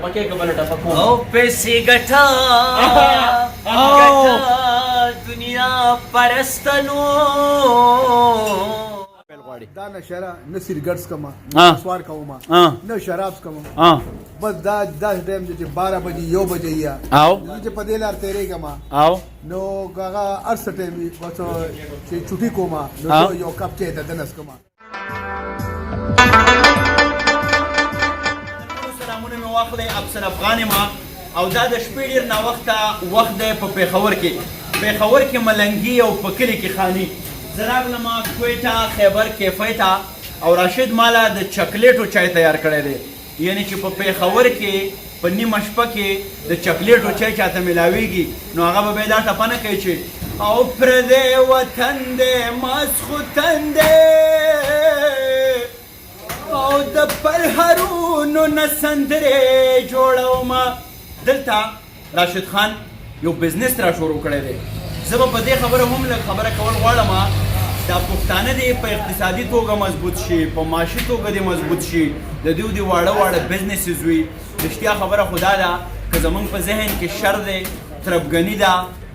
پکې کبل ټپکو او پیسې ګټا دنیا پرستنو دا نشره نه سیګریټس کما سوار کوما نه شراب کما بس دا ټایم چې 12 بجې 1 بجې یا او چې په دې لار تیرې کما او نو هغه ارس ټایم بس چې چټي کوما نو یو کپ چې د دنس کما. سلامونه مې واخلې افسر افغان ما او دا د شپې ډېر ناوخته وخت دی په پیښور کې ملنګي او په کلي کې خاني زراب لما کویټا خیبر کیفیتا او راشد مالا د چاکلیټو چای تیار کړی دی یعنی چې په پیښور کې په نیمه شپه کې د چاکلیټو چای چاته ملاویږي نو هغه به دا ټپه نه کوي چې او پردی وطن دی ماسخوتن دی او د پرهرونو نه سندرې جوړومه دلته راشد خان یو بزنس را شروع کړی دی زه به په دې خبره هم لږ خبره کول غواړم دا پښتانه دې په اقتصادي توګه مضبوط شي په معاشي توګه دې مضبوط شي د دوی د واړه بزنسز وي رښتیا خبره خو دا ده که زموږ په ذهن کې شر دی تربګني ده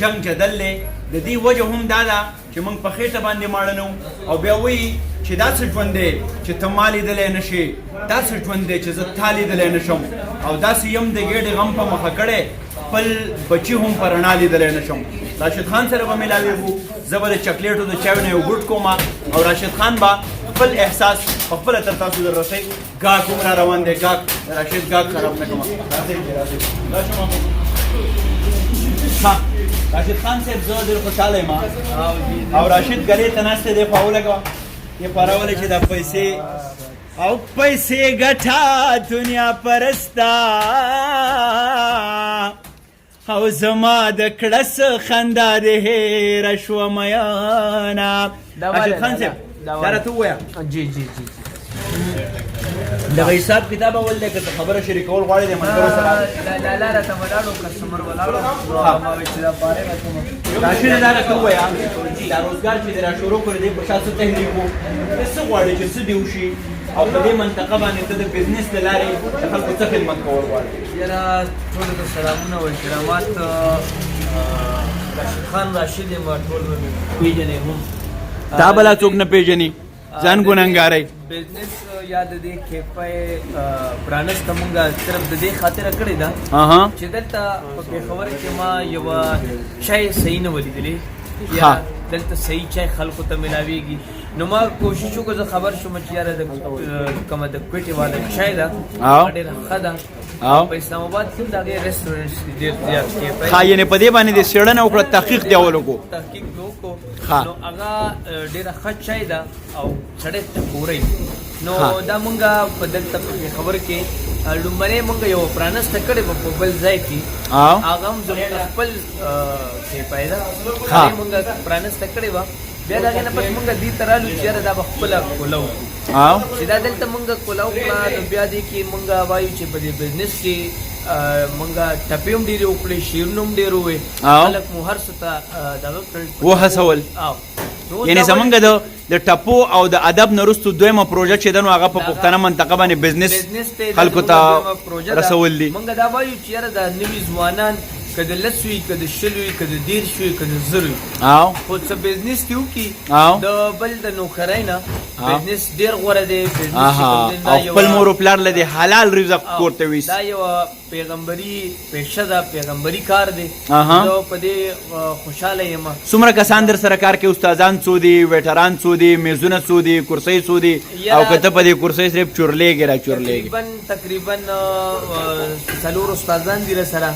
جنګ جدل دی د دې وجه هم دا ده چې موږ په خېټه باندې ماړه نه او بیا وایي چې داسې ژوند دی چې ته ما لیدلی نه شې داسې ژوند دی چې زه تا لیدلی نه شم او داسې یم د ګېډې غم په مخه کړی خپل بچي هم په رڼا لیدلی نه شم. راشد خان سره به ملاویږو زه به د چاکلیټو د چایو نه یو ګوټ کوم او راشد خان به خپل احساس په خپله تر تاسو در رسوي. ګاک هم را روان دی ګاک راشد ګاک خراب نه کومه راشد خان صاحب زه ډېر خوشحاله یم او راشد ګلې ته ناستی دی خو ولګوه یې پارولی چې دا پیسې او پیسې ګټه دنیا پرسته او زما د کړس خندا دې هېره شوه میانه. راشد خان صاحب دا راته ووایه جی دغه حساب کتاب اول دی که ته خبره شریکول غواړې د ملګرو سره دا لاره ته ولاړو کسټمر ولاړو ما وایي چې دا پاره راکوم راشد دا راته ووایه دا روزګار چې دې را شروع کړی دی په شا څه تحریک و ته څه غواړې چې څه دې وشي او په دې منطقه باندې ته د بزنس له لارې د خلکو څه خدمت کول غواړې. یاره ټولو ته سلامونه او احترامات. راشد خان راشد یم ټول پېژنې هم تا بلا څوک نه پېژني ځان ګنهګاری بزنس یا د دې کیفای پرانسته مونږه صرف د دې خاطره کړې ده چې دلته په پېښور کې ما یوه چای صحیح نه ولیدلې یا دلته صحیح چای خلکو ته ملاویږي نو ما کوشش وکړو زه خبر شوم چې یاره د کومه د کوټې والا چای ده ډېره ښه ده په اسلام آباد کې د هغې رسټورنټ ډېر زیات کیفای یعنې په دې باندې د څېړنه وکړه تحقیق دې اول وکړو نو هغه ډېره ښه چای ده او سړی ټکوری نو دا مونږه په دلته په پېښور کې لومړی مونږ یو پرانسته کړې وه په بل ځای کې هغه هم زموږ خپل کیفای ده هغې مونږ پرانسته کړې وه بیا د هغې نه پس مونږ دې ته رالو چې یاره دا به خپله کوله وکړو چې دا دلته مونږ کوله وکړه نو بیا دې کې مونږ وایو چې په دې بزنس کې مونږه ټپې هم ډېرې وکړې شعرونه هم ډېر ووې خلک مو هر څه ته دغه کړل وهڅول یعنې زمونږ د ټپو او د ادب نه وروستو دویمه پروژه چې ده نو هغه په پښتنه منطقه باندې بزنس خلکو ته رسول دي. مونږ دا وایو چې یاره دا نوي ځوانان که د لس وي که د شل وي که د دېرش وي که د زر وي خو څه بزنس دې وکړي د بل د نوکرۍ نه بزنس ډېر غوره دی او خپل مور و پلار له دې حلال رزق کور ته ویست دا یوه پیغمبري پیشه ده پیغمبري کار دی زه په دې خوشحاله یم. څومره کسان در سره کار کوي استادان څو دي ویټران څو دي میزونه څو دي کرسۍ څو دي او که ته په دې کرسۍ صرف چورلېږې را چورلېږې تقریبا 4 استادان دي راسره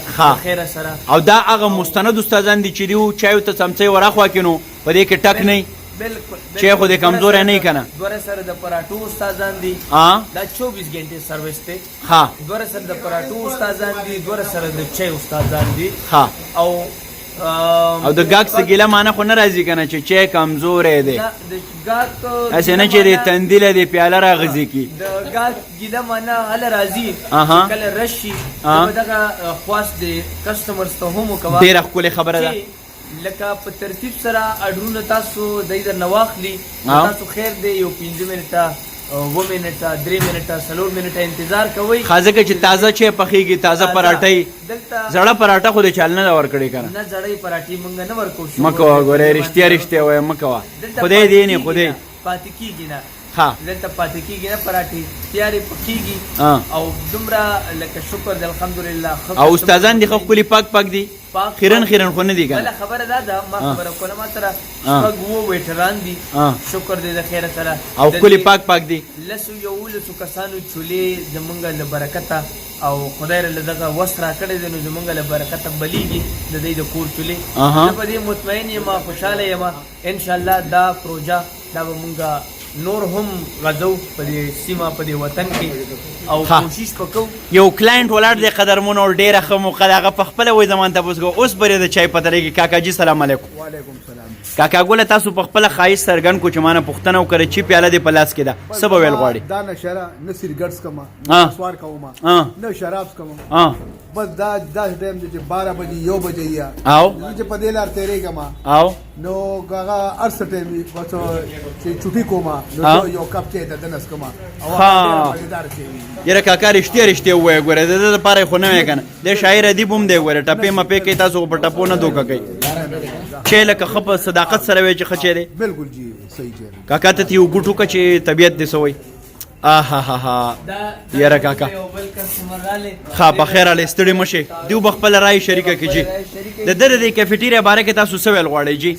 خیره سره او دا هغه مستند استادان دي چې دیو چایو ته څمڅۍ وراخوا کې نو په دې کې ټک نه بالکل چې خو دې کمزوری نه کنه دوره سره د پراټو استادان دي دا 24 غنټه سرویس ته دوره سره د پراټو استادان دي دوره سره د چای استادان دي او د ګاک څه ګیله معنی خو نه راځي کنه چې چای کمزوری دی د ګاک هسې نه چې د تندیله دې پیاله راغځي کی د ګاک ګیله معنی هله راځي کله رشي دغه خواست دی کسټمرز ته هم وکوه ډېره ښکلې خبره ده لکه په ترتیب سره اډرونه تاسو د در نه واخلي تاسو خیر دی یو 5 منټه و منټه 3 منټه 4 منټه انتظار کوئ. خازه کې چې تازه چه پخېږي تازه پراټه دلته زړه پراټه خو د چالنه دا ور کړی کنه نه زړې پراټي مونږ نه ورکو. مکو غره رښتیا وای مکو خدای دې نه خدای پاتې کیږي نه. ها دلته پاتې کیږي نه پراټي تیارې پکېږي او دومره لکه شکر دی الحمدلله. او استادان دي خپل پاک دي خیرن خو نه دي کنه. بل خبره ده ما خبره کوله ما تر شپږ ویټران دي شکر دې د خیر سره او خپل پاک دي لسو یو لسو کسانو چولې زمونږ له برکته او خدای له دغه وسره کړی دی نو زمونږ له برکته بلیږي د دې د کور چولې. زه په دې مطمئن یم خوشاله یم ان شاء الله دا پروژه دا به مونږ نور هم غزو په دې سیمه په دې وطن کې او کوشش وکړو. یو کلاینټ ولاړ دی قدرمن او ډیره ښه موقع هغه په خپل وې زمان تاسو کو اوس بری د چای پته لري. کاکا جی سلام علیکم. وعلیکم السلام. کاکا ګول تاسو په خپل خایس سرګن کو چمانه پښتنه وکړي چې پیاله دی پلاس کې دا سبب ویل غواړي دا نشره نه سیګریټس کما سوار کوما نه شراب کما بس دا ټایم چې 12 بجې 1 بجې یا او چې په دې لار تیرې کما او نو هغه ارس ټایم بس چې چټي کوما نو یو کپ چې د دنس کما او هغه مزیدار شي. یره کاکا رښتیا وای ګوره د لپاره خو نه کنه د شاعر دی بوم دی ګوره ټپې مپې کې تاسو په ټپو نه دوکه کوي چې لکه خپ صداقت سره وی چې خچې دی. بالکل جی صحیح جی. کاکا ته یو ګټو کا چې طبيعت دې سوې ها یره کاکا ها په خیر علي ستړي مشه دیو بخپل رائے شریکه کیږي د دره د کیفیټیریا باره کې تاسو سوال غواړئ جی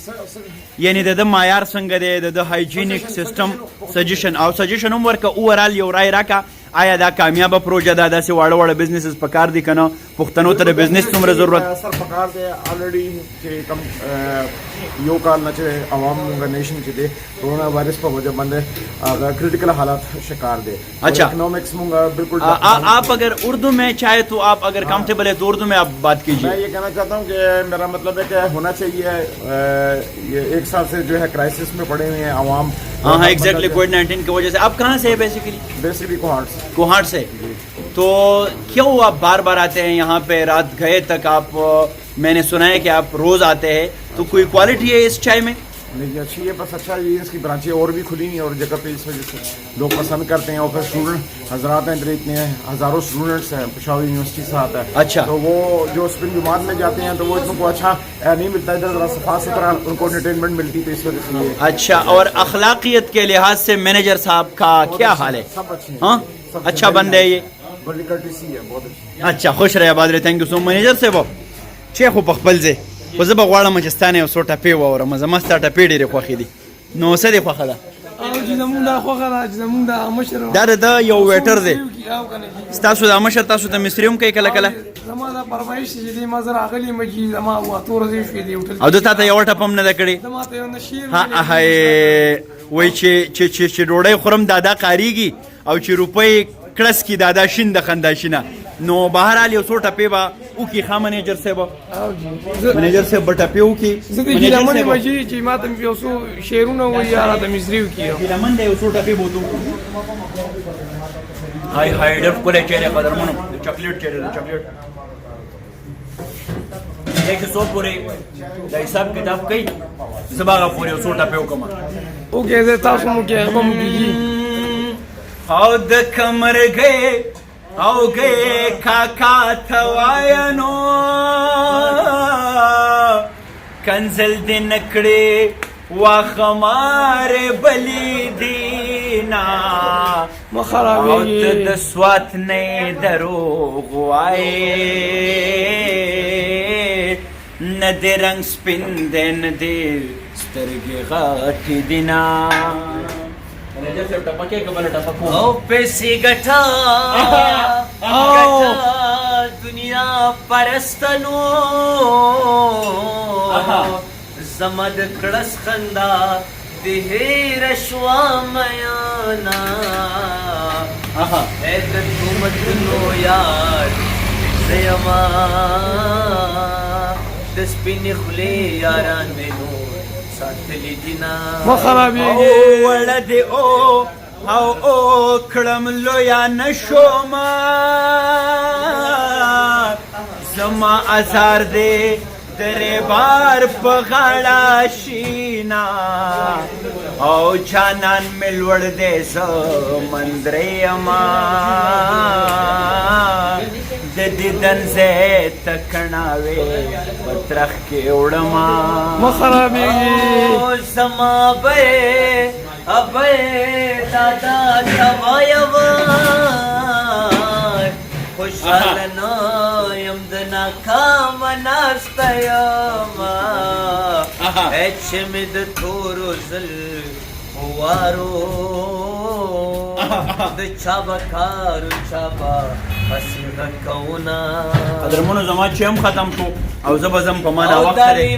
یعنی د معیار څنګه دی د هایجینیک سیستم سجیشن او سجیشن هم ورکه اورال یو رائے راکا آیا دا کامیاب پروژه ده داسې واړه بزنسز پکار دي کنه پښتنو ته د بزنس څومره ضرورت سر پکار دی الریډي چې کم یو کال نه چې عوام موږ نیشن چې دی کورونا وائرس په وجہ باندې کریٹیکل حالات شکار دے. اچھا اکنامکس مونگا بالکل آپ اگر اردو میں چاہے تو آپ اگر کمفرٹیبل ہے تو اردو میں آپ بات کیجیے. میں یہ کہنا چاہتا ہوں کہ میرا مطلب ہے کہ ہونا چاہیے یہ 1 سال سے جو ہے کرائسس میں پڑے ہوئے ہیں عوام. ہاں ایگزیکٹلی کووڈ-19 کی وجہ سے. آپ کہاں سے ہیں بیسیکلی کوہاٹ سے. تو کیوں آپ بار بار آتے ہیں یہاں پہ رات گئے تک آپ میں نے سنا ہے کہ آپ روز آتے ہیں تو کوئی کوالٹی ہے اس چائے میں؟ نہیں اچھی ہے بس اچھا یہ اس کی برانچیں اور بھی کھلی ہیں اور جگہ پہ اس وجہ سے لوگ پسند کرتے ہیں اور پھر اسٹوڈنٹ حضرات ہیں اتنے ہزاروں اسٹوڈنٹس ہیں پشاور یونیورسٹی سے آتا ہے. اچھا تو وہ جو اسپن جماعت میں جاتے ہیں تو وہ ان کو اچھا نہیں ملتا ہے ذرا صفا ستھرا ان کو انٹرٹینمنٹ ملتی ہے اس وجہ سے. اچھا اور اخلاقیت کے لحاظ سے مینیجر صاحب کا کیا حال ہے؟ سب اچھے ہیں. ہاں اچھا بندہ ہے یہ بڑی کرٹیسی ہے بہت اچھی. اچھا خوش رہے آباد رہے. تھینک یو سو مینیجر سے وہ شیخ پخپل سے خو زه به غواړم چې ستا نه یو څو ټپې واورم. زما ستا ټپې ډېرې خوښې دي. نو څه دې خوښه ده؟ چې زمونږ دا خوښه ده چې زمونږ دا مشر دا د یو ویټر دی ستاسو دا مشر تاسو ته مصري هم کوي کله کله زما دا فرمایش چې دې ما زه راغلی یم چې زما اوه ورځې شوې دي هوټل او ده تا ته یوه ټپ هم نه ده کړې؟ زما ته یو نه شعر وایي چې ډوډۍ خورم دادا قاریږي او چې روپۍ کړس کی دادا شین د خندا شینه. نو بهرحال یو څو ټپې به وکړي ښه منیجر صاحب منیجر صاحب به ټپې وکړي. زه د ګیلمن یم چې ما ته یو څو شعرونه وایي یا راته مصري وکړي. ګیلمن دی یو څو ټپې به ورته وکړو. هاي ډېر ښکلی چای دی قدرمنو د چاکلیټ چای دی د چاکلیټ دی که څوک پورې د حساب کتاب کوي زه به هغه پورې یو څو ټپې وکړم. اوکې زه تاسو مو کې هغه مو کېږي او د کمر گئے او گئے کاکا تواینو کنزل دی نکڑے واخمار بلی دینا او د سوات نه دروغ وائے ندی رنگ سپین دی ندی سترگی غاٹی دینا او پیسی گٹا دنیا پرستنو زمد کڑس خندا دہیر شوا میانا اے دمتنو یار زیما دس پینی خلی یاران منو ساتلی دینا مخرابیږي ولد او کړم لویا نشوما زما ازار دې درې بار په غاړه شینا او جانان مې لوړ دی سمندرې یما د دیدن ځای ته کڼاوې په ترخ کې وړمه مخربېږي او زما به ابه دادا توایم خوشحال نه یم د ناکام ناسته یم چې مې د تورو زلفوارو د چا به کارو چا به حسینه کوونه قدرمنو زما چې هم ختم شو او زه به ځم په ما ناوخته دی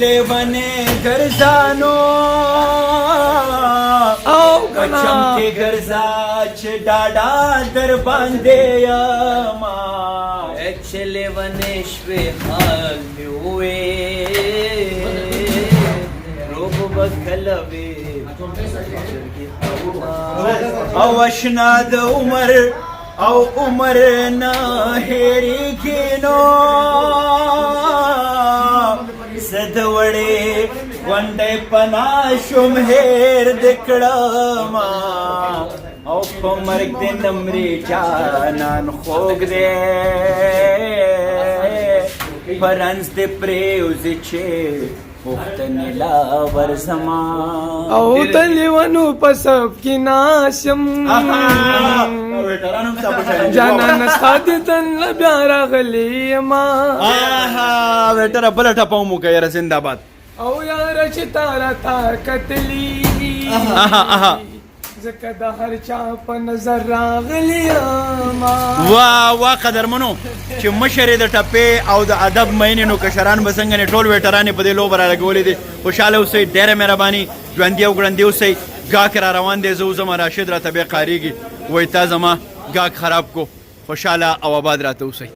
لیونې ګرځانو او کچم کې ګرځا چې ډاډا در باندې یما چې لیونې شوې حال مې وې روب بکلوي او اشنا د عمر او عمر نه هېرېږي نو زه د وړې غونډۍ پناه شوم هېر دې کړمه او په مرګ دې نه مرې جانان خوږ دی په رنځ دې پرېوځي چې پوښتنې لا ورځما او د لیونو په سب کې ناسم جانان ستا دیدن له بیا راغلی یما ویټره بله ټپه مو که یاره زنده‌باد او یاره چې تا راته کتلي ځکه د هر چا په نظر راغلی یما واه قدرمنو چې مشر یې د ټپې او د ادب مینې نو کشران به څنګه نه ټول ویټران یې په دې لوبه رالګولې دي خوشحاله اوسئ ډېره مهرباني ژوندي او ګړندي اوسئ ګاک را روان دی زه وځم راشد راته بیا قارېږي وایي تا زما ګاک خراب کو خوشحاله او آباد راته اوسئ